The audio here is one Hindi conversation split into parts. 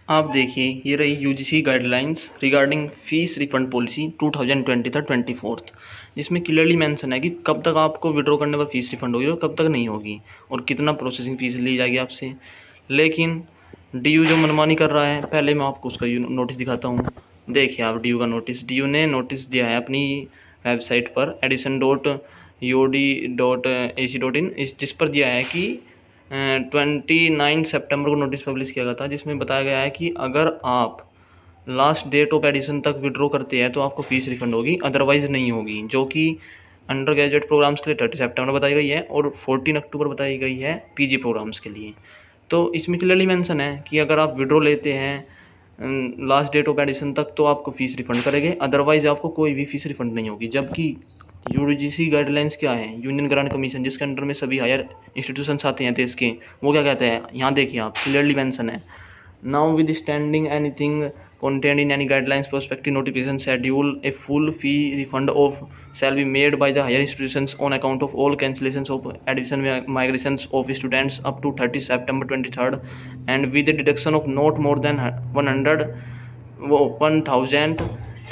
आप देखिए, ये रही UGC guidelines regarding fees refund policy 2023-24, जिसमें क्लियरली मेंशन है कि कब तक आपको विड्रॉ करने पर फीस रिफंड होगी और कब तक नहीं होगी और कितना प्रोसेसिंग फ़ीस ली जाएगी आपसे। लेकिन डीयू जो मनमानी कर रहा है, पहले मैं आपको उसका नोटिस दिखाता हूँ। देखिए आप डीयू का नोटिस, डीयू ने नोटिस दिया है अपनी वेबसाइट पर edison.ud.ac.in, जिस पर दिया है कि 29 सितंबर को नोटिस पब्लिश किया गया था, जिसमें बताया गया है कि अगर आप लास्ट डेट ऑफ एडिशन तक विड्रॉ करते हैं तो आपको फ़ीस रिफंड होगी, अदरवाइज़ नहीं होगी। जो कि अंडर ग्रेजुएट प्रोग्राम्स के लिए 30 सितंबर बताई गई है और 14 अक्टूबर बताई गई है पीजी प्रोग्राम्स के लिए। तो इसमें क्लियरली मेंशन है कि अगर आप विड्रॉ लेते हैं लास्ट डेट ऑफ एडिशन तक तो आपको फ़ीस रिफंड करेंगे, अदरवाइज़ आपको कोई भी फ़ीस रिफंड नहीं होगी। जबकि यूजीसी गाइडलाइंस क्या है, यूनियन ग्रांट कमीशन, जिसके अंडर में सभी हायर इंस्टीट्यूशंस आते हैं देश के, वो क्या कहते हैं, यहाँ देखिए आप, क्लियरली मेंशन है, now with standing anything contained in any guidelines prospective notification schedule, a full fee refund of shall be made by the higher institutions on account of all cancellations of admission migrations of students up to 30 September 23rd, and with a deduction of not more than 1000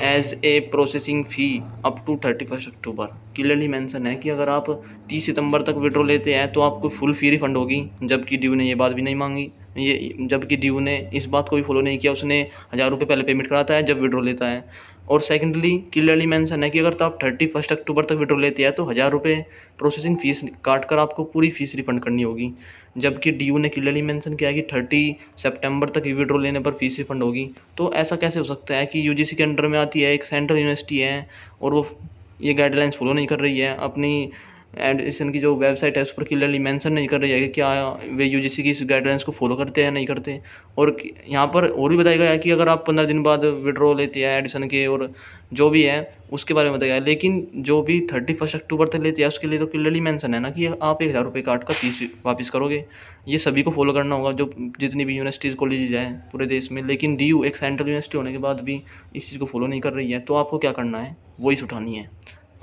as a processing fee up to 31 October. Clearly mention है कि अगर आप 30 सितंबर तक विड्रॉ लेते हैं तो आपको फुल फ़ी रिफंड होगी। जबकि ड्यू ने ये बात भी नहीं मांगी, जबकि ड्यू ने इस बात को भी फॉलो नहीं किया, उसने 1000 रुपये पहले पेमेंट कराता है जब विड्रॉ लेता है। और सेकेंडली क्लियरली मेंशन है कि अगर तो आप 31 अक्टूबर तक विड्रॉ लेते हैं तो 1000 रुपये प्रोसेसिंग फ़ीस काट कर आपको पूरी फ़ीस रिफंड करनी होगी। जबकि डीयू ने क्लियरली मेंशन किया है कि 30 सितंबर तक विड्रॉ लेने पर फीस रिफंड होगी। तो ऐसा कैसे हो सकता है कि यूजीसी के अंडर में आती है, एक सेंट्रल यूनिवर्सिटी है और वो ये गाइडलाइंस फॉलो नहीं कर रही है, अपनी एडिशन की जो वेबसाइट है उस पर क्लियरली मेंशन नहीं कर रही है कि क्या वे यूजीसी की इस गाइडलाइंस को फॉलो करते हैं नहीं करते। और यहाँ पर और भी बताया गया है कि अगर आप 15 दिन बाद विड्रॉ लेते हैं एडिशन के और जो भी है उसके बारे में बताया गया है। लेकिन जो भी 31 अक्टूबर तक लेते हैं उसके लिए तो क्लियरली मेंशन है ना कि आप 1000 रुपये काट कर फीस वापस करोगे। ये सभी को फॉलो करना होगा, जो जितनी भी यूनिवर्सिटीज़ कॉलेजेज हैं पूरे देश में। लेकिन डीयू एक सेंट्रल यूनिवर्सिटी होने के बाद भी इस चीज़ को फॉलो नहीं कर रही है। तो आपको क्या करना है, वॉइस उठानी है,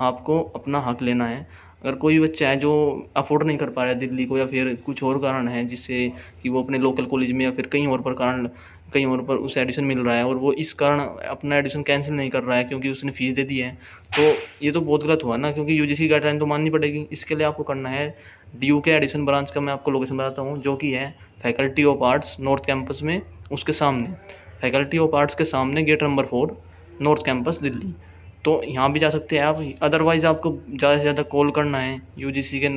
आपको अपना हक लेना है। अगर कोई भी बच्चा है जो अफोर्ड नहीं कर पा रहा है दिल्ली को, या फिर कुछ और कारण है जिससे कि वो अपने लोकल कॉलेज में या फिर कहीं और पर कारण कहीं और पर उसे एडमिशन मिल रहा है और वो इस कारण अपना एडमिशन कैंसिल नहीं कर रहा है क्योंकि उसने फ़ीस दे दी है, तो ये तो बहुत गलत हुआ ना, क्योंकि यूजीसी गाइडलाइन तो माननी पड़ेगी। इसके लिए आपको करना है, डीयू के एडिशन ब्रांच का मैं आपको लोकेशन बताता हूँ, जो कि है faculty of arts north campus में, उसके सामने, फैकल्टी ऑफ आर्ट्स के सामने gate number 4 north campus Delhi. तो यहाँ भी जा सकते हैं आप। अदरवाइज़ आपको ज़्यादा से ज़्यादा कॉल करना है यूजीसी के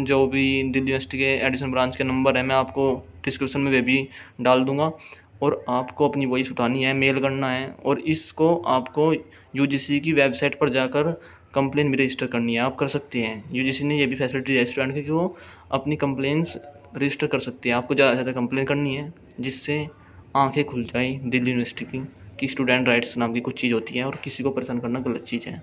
जो भी दिल्ली यूनिवर्सिटी के एडिशन ब्रांच के नंबर है, मैं आपको डिस्क्रिप्शन में वे भी डाल दूँगा। और आपको अपनी वॉइस उठानी है, मेल करना है और इसको आपको यूजीसी की वेबसाइट पर जाकर कंप्लेन भी रजिस्टर करनी है। आप कर सकते हैं, यूजीसी ने ये भी फैसिलिटी है स्टूडेंट की कि वो अपनी कंप्लेंट्स रजिस्टर कर सकते हैं। आपको ज़्यादा से ज़्यादा कंप्लेन करनी है, जिससे आंखें खुल जाए दिल्ली यूनिवर्सिटी की कि स्टूडेंट राइट्स नाम की कुछ चीज़ होती है और किसी को परेशान करना गलत चीज़ है।